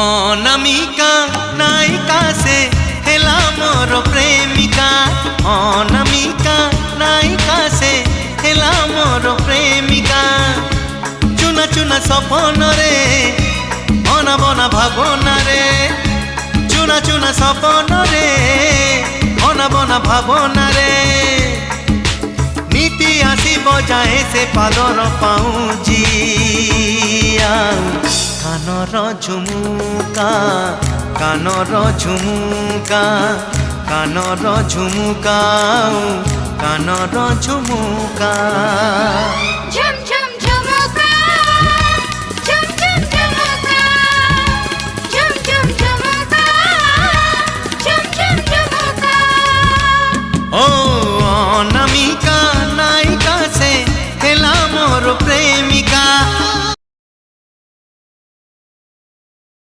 অনামিকা নায়িকা সে হেলা মোর প্রেমিকা। অনামিকা নায়িকা সে হেলা মোর প্রেমিকা। চুনা চুনা সপনরে অনাবনা ভাবনারে। চুনা চুনা সপনরে অনাবনা ভাবনারে। নীতি আসিব যায় সে পাদর পাউজিয়া। কানর ঝুমুকা কানর ঝুমুকা কানর ঝুমুকা কানর ঝুমুকা।